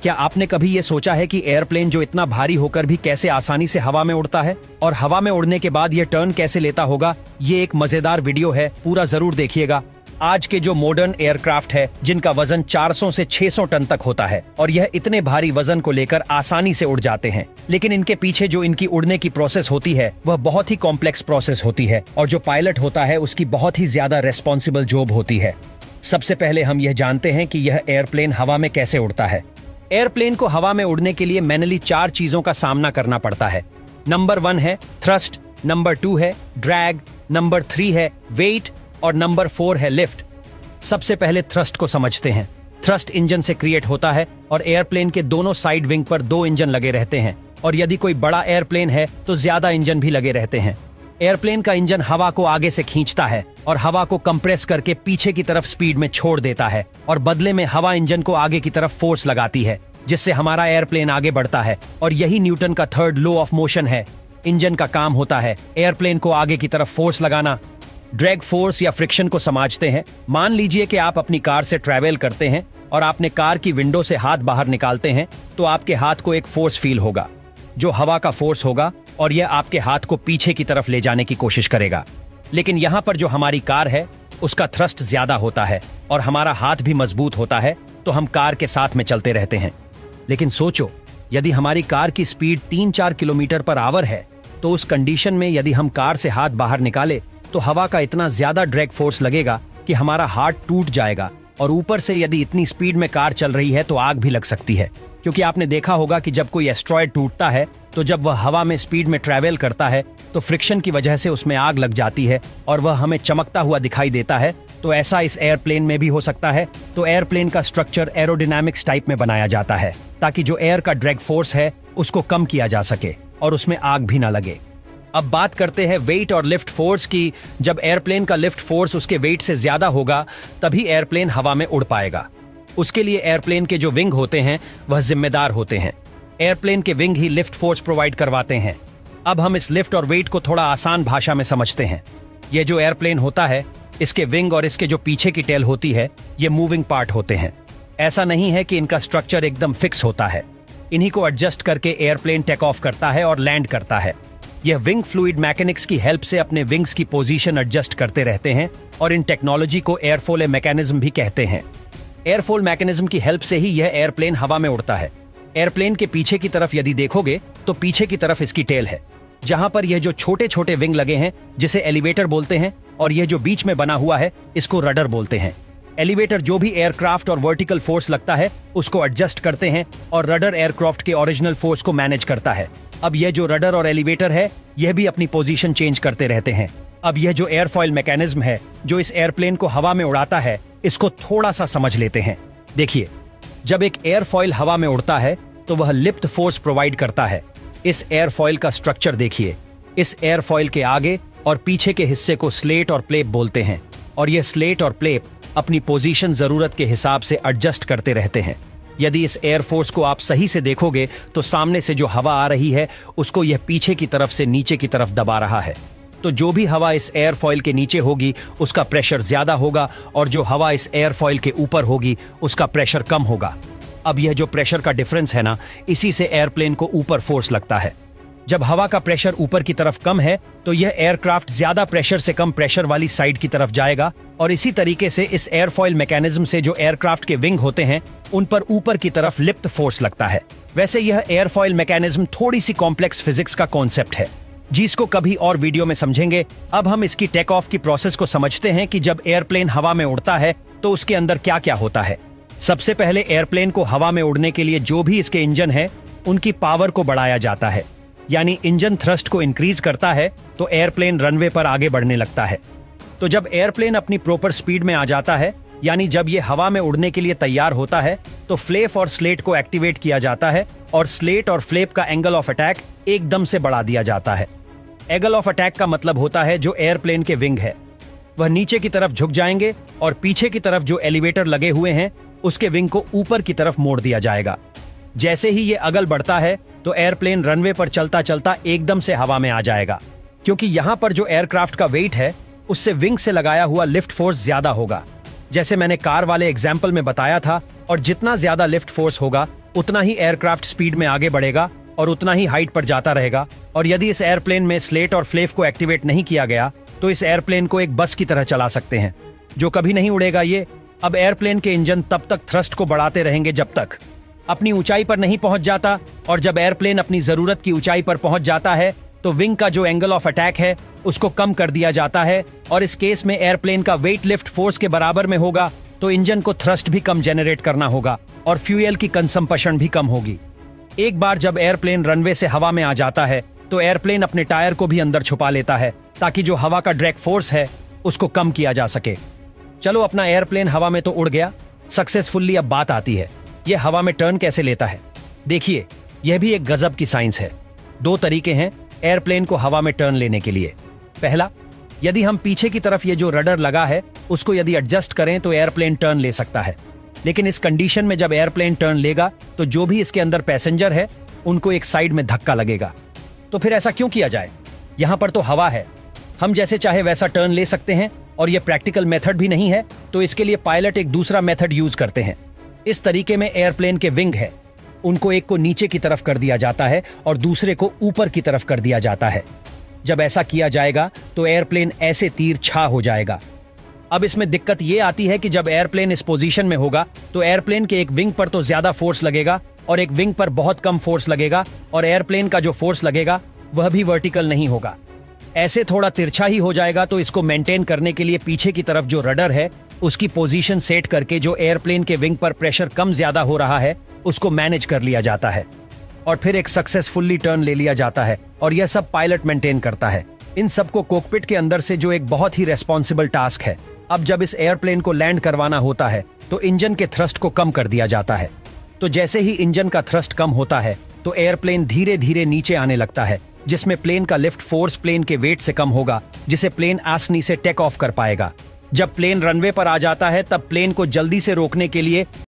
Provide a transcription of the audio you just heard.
क्या आपने कभी ये सोचा है कि एयरप्लेन जो इतना भारी होकर भी कैसे आसानी से हवा में उड़ता है, और हवा में उड़ने के बाद ये टर्न कैसे लेता होगा? ये एक मजेदार वीडियो है, पूरा जरूर देखिएगा। आज के जो मॉडर्न एयरक्राफ्ट है जिनका वजन 400 से 600 टन तक होता है और यह इतने भारी वजन को लेकर आसानी से उड़ जाते हैं, लेकिन इनके पीछे जो इनकी उड़ने की प्रोसेस होती है वह बहुत ही कॉम्प्लेक्स प्रोसेस होती है और जो पायलट होता है उसकी बहुत ही ज्यादा रेस्पॉन्सिबल जॉब होती है। सबसे पहले हम यह जानते हैं कि यह एयरप्लेन हवा में कैसे उड़ता है। एयरप्लेन को हवा में उड़ने के लिए मैनुअली 4 चीजों का सामना करना पड़ता है। नंबर 1 है थ्रस्ट, नंबर 2 है ड्रैग, नंबर 3 है वेट और नंबर 4 है लिफ्ट। सबसे पहले थ्रस्ट को समझते हैं। थ्रस्ट इंजन से क्रिएट होता है और एयरप्लेन के दोनों साइड विंग पर 2 इंजन लगे रहते हैं और यदि कोई बड़ा एयरप्लेन है तो ज्यादा इंजन भी लगे रहते हैं। एयरप्लेन का इंजन हवा को आगे से खींचता है और हवा को कंप्रेस करके पीछे की तरफ स्पीड में छोड़ देता है और बदले में हवा इंजन को आगे की तरफ फोर्स लगाती है, जिससे हमारा एयरप्लेन आगे बढ़ता है। और यही न्यूटन का 3rd लॉ ऑफ मोशन है। इंजन का काम होता है एयरप्लेन को आगे की तरफ फोर्स लगाना। ड्रैग फोर्स या फ्रिक्शन को समझते हैं। मान लीजिए कि आप अपनी कार से ट्रैवल करते हैं और आपने कार की विंडो से हाथ बाहर निकालते हैं तो आपके हाथ को एक फोर्स फील होगा जो हवा का फोर्स होगा और यह आपके हाथ को पीछे की तरफ ले जाने की कोशिश करेगा। लेकिन यहाँ पर जो हमारी कार है उसका थ्रस्ट ज्यादा होता है और हमारा हाथ भी मजबूत होता है, तो हम कार के साथ में चलते रहते हैं। लेकिन सोचो, यदि हमारी कार की स्पीड 3-4 किलोमीटर पर आवर है तो उस कंडीशन में यदि हम कार से हाथ बाहर निकाले तो हवा का इतना ज्यादा ड्रैग फोर्स लगेगा कि हमारा हाथ टूट जाएगा और ऊपर से यदि इतनी स्पीड में कार चल रही है तो आग भी लग सकती है। क्योंकि आपने देखा होगा कि जब कोई एस्ट्रॉयड टूटता है तो जब वह हवा में स्पीड में ट्रैवल करता है तो फ्रिक्शन की वजह से उसमें आग लग जाती है और वह हमें चमकता हुआ दिखाई देता है। तो ऐसा इस एयरप्लेन में भी हो सकता है। तो एयरप्लेन का स्ट्रक्चर एरोडायनामिक्स टाइप में बनाया जाता है ताकि जो एयर का ड्रैग फोर्स है उसको कम किया जा सके और उसमें आग भी ना लगे। अब बात करते हैं वेट और लिफ्ट फोर्स की। जब एयरप्लेन का लिफ्ट फोर्स उसके वेट से ज्यादा होगा तभी एयरप्लेन हवा में उड़ पाएगा। उसके लिए एयरप्लेन के जो विंग होते हैं वह जिम्मेदार होते हैं। एयरप्लेन के विंग ही लिफ्ट फोर्स प्रोवाइड करवाते हैं। अब हम इस लिफ्ट और वेट को थोड़ा आसान भाषा में समझते हैं। ये जो एयरप्लेन होता है इसके विंग और इसके जो पीछे की टेल होती है ये मूविंग पार्ट होते हैं। ऐसा नहीं है कि इनका स्ट्रक्चर एकदम फिक्स होता है। इन्हीं को एडजस्ट करके एयरप्लेन टेक ऑफ करता है और लैंड करता है। यह विंग फ्लूइड मैकेनिक्स की हेल्प से अपने विंग्स की पोजीशन एडजस्ट करते रहते हैं और इन टेक्नोलॉजी को एयरफोल मैकेनिज्म भी कहते हैं। एयरफोल मैकेनिज्म की हेल्प से ही यह एयरप्लेन हवा में उड़ता है। एयरप्लेन के पीछे की तरफ यदि देखोगे तो पीछे की तरफ इसकी टेल है, जहां पर यह जो छोटे छोटे विंग लगे हैं जिसे एलिवेटर बोलते हैं, और यह जो बीच में बना हुआ है इसको रडर बोलते हैं। एलिवेटर जो भी एयरक्राफ्ट और वर्टिकल फोर्स लगता है उसको एडजस्ट करते हैं और रडर एयरक्राफ्ट के ओरिजिनल फोर्स को मैनेज करता है। अब यह जो रडर और एलिवेटर है यह भी अपनी पोजीशन चेंज करते रहते हैं। अब यह जो एयरफॉइल मैकेनिज्म है जो इस एयरप्लेन को हवा में उड़ाता है इसको थोड़ा सा समझ लेते हैं। देखिए, जब एक एयरफॉइल हवा में उड़ता है तो वह लिफ्ट फोर्स प्रोवाइड करता है। इस एयरफॉइल का स्ट्रक्चर देखिए। इस एयरफॉइल के आगे और पीछे के हिस्से को स्लेट और प्लेप बोलते हैं और यह स्लेट और प्लेप अपनी पोजीशन जरूरत के हिसाब से एडजस्ट करते रहते हैं। यदि इस एयरफोर्स को आप सही से देखोगे तो सामने से जो हवा आ रही है उसको यह पीछे की तरफ से नीचे की तरफ दबा रहा है। तो जो भी हवा इस एयरफॉइल के नीचे होगी उसका प्रेशर ज्यादा होगा और जो हवा इस एयरफॉइल के ऊपर होगी उसका प्रेशर कम होगा। अब यह जो प्रेशर का डिफरेंस है ना, इसी से एयरप्लेन को ऊपर फोर्स लगता है। जब हवा का प्रेशर ऊपर की तरफ कम है तो यह एयरक्राफ्ट ज्यादा प्रेशर से कम प्रेशर वाली साइड की तरफ जाएगा और इसी तरीके से इस एयरफॉइल मैकेनिज्म से जो एयरक्राफ्ट के विंग होते हैं उन पर ऊपर की तरफ लिफ्ट फोर्स लगता है। वैसे यह एयरफॉइल मैकेनिज्म थोड़ी सी कॉम्प्लेक्स फिजिक्स का कॉन्सेप्ट है जिसको कभी और वीडियो में समझेंगे। अब हम इसकी टेक ऑफ की प्रोसेस को समझते हैं कि जब एयरप्लेन हवा में उड़ता है तो उसके अंदर क्या क्या होता है। सबसे पहले एयरप्लेन को हवा में उड़ने के लिए जो भी इसके इंजन है उनकी पावर को बढ़ाया जाता है, यानी इंजन थ्रस्ट को इंक्रीज करता है तो एयरप्लेन रनवे पर आगे बढ़ने लगता है। तो जब एयरप्लेन अपनी प्रॉपर स्पीड में आ जाता है, यानी जब ये हवा में उड़ने के लिए तैयार होता है, तो फ्लेप और स्लेट को एक्टिवेट किया जाता है और स्लेट और फ्लेप का एंगल ऑफ अटैक एकदम से बढ़ा दिया जाता है। एंगल ऑफ अटैक का मतलब होता है जो एयरप्लेन के विंग है वह नीचे की तरफ झुक जाएंगे और पीछे की तरफ जो एलिवेटर लगे हुए हैं उसके विंग को ऊपर की तरफ मोड़ दिया जाएगा। जैसे ही ये अगल बढ़ता है तो एयरप्लेन रनवे पर चलता चलता एकदम से हवा में आ जाएगा, क्योंकि यहाँ पर जो एयरक्राफ्ट का वेट है उससे विंग से लगाया हुआ लिफ्ट फोर्स ज्यादा होगा। जैसे मैंने कार वाले एग्जाम्पल में बताया था, और जितना ज्यादा लिफ्ट फोर्स होगा उतना ही एयरक्राफ्ट स्पीड में आगे बढ़ेगा और उतना ही हाइट पर जाता रहेगा। और यदि इस एयरप्लेन में स्लेट और फ्लेप को एक्टिवेट नहीं किया गया तो इस एयरप्लेन को एक बस की तरह चला सकते हैं जो कभी नहीं उड़ेगा। ये अब एयरप्लेन के इंजन तब तक थ्रस्ट को बढ़ाते रहेंगे जब तक अपनी ऊंचाई पर नहीं पहुंच जाता, और जब एयरप्लेन अपनी जरूरत की ऊंचाई पर पहुंच जाता है तो विंग का जो एंगल ऑफ अटैक है उसको कम कर दिया जाता है, और इस केस में एयरप्लेन का वेट लिफ्ट फोर्स के बराबर में होगा तो इंजन को थ्रस्ट भी कम जनरेट करना होगा और फ्यूल की कंजम्पशन भी कम होगी। एक बार जब एयरप्लेन रनवे से हवा में आ जाता है तो एयरप्लेन अपने टायर को भी अंदर छुपा लेता है ताकि जो हवा का ड्रैग फोर्स है उसको कम किया जा सके। चलो, अपना एयरप्लेन हवा में तो उड़ गया सक्सेसफुली। अब बात आती है यह हवा में टर्न कैसे लेता है। देखिए, यह भी एक गजब की साइंस है। दो तरीके हैं एयरप्लेन को हवा में टर्न लेने के लिए। पहला, यदि हम पीछे की तरफ ये जो रडर लगा है उसको यदि एडजस्ट करें तो एयरप्लेन टर्न ले सकता है। लेकिन इस कंडीशन में जब एयरप्लेन टर्न लेगा तो जो भी इसके अंदर पैसेंजर है उनको एक साइड में धक्का लगेगा। तो फिर ऐसा क्यों किया जाए? यहां पर तो हवा है, हम जैसे चाहे वैसा टर्न ले सकते हैं, और यह प्रैक्टिकल मेथड भी नहीं है तो इसके लिए पायलट एक दूसरा मेथड यूज करते हैं। इस तरीके में एयरप्लेन के विंग है, उनको एक को नीचे की तरफ कर दिया जाता है और दूसरे को ऊपर की तरफ कर दिया जाता है। जब ऐसा किया जाएगा तो एयरप्लेन ऐसे तीर छा हो जाएगा। अब इसमें दिक्कत यह आती है कि जब एयरप्लेन इस पोजीशन में होगा तो एयरप्लेन के एक विंग पर तो ज्यादा फोर्स लगेगा और एक विंग पर बहुत कम फोर्स लगेगा, और एयरप्लेन का जो फोर्स लगेगा वह भी वर्टिकल नहीं होगा, ऐसे थोड़ा तिरछा ही हो जाएगा। तो इसको मेंटेन करने के लिए पीछे की तरफ जो रडर है उसकी पोजीशन सेट करके जो एयरप्लेन के विंग पर प्रेशर कम ज्यादा हो रहा है उसको मैनेज कर लिया जाता है, और फिर एक सक्सेसफुली टर्न ले लिया जाता है, और यह सब पायलट मेंटेन करता है। इन सबको कॉकपिट के अंदर से, जो एक बहुत ही रेस्पॉन्सिबल टास्क है। अब जब इस एयरप्लेन को लैंड करवाना होता है तो इंजन के थ्रस्ट को कम कर दिया जाता है। तो जैसे ही इंजन का थ्रस्ट कम होता है तो एयरप्लेन धीरे धीरे नीचे आने लगता है, जिसमें प्लेन का लिफ्ट फोर्स प्लेन के वेट से कम होगा, जिसे प्लेन आसानी से टेक ऑफ कर पाएगा। जब प्लेन रनवे पर आ जाता है तब प्लेन को जल्दी से रोकने के लिए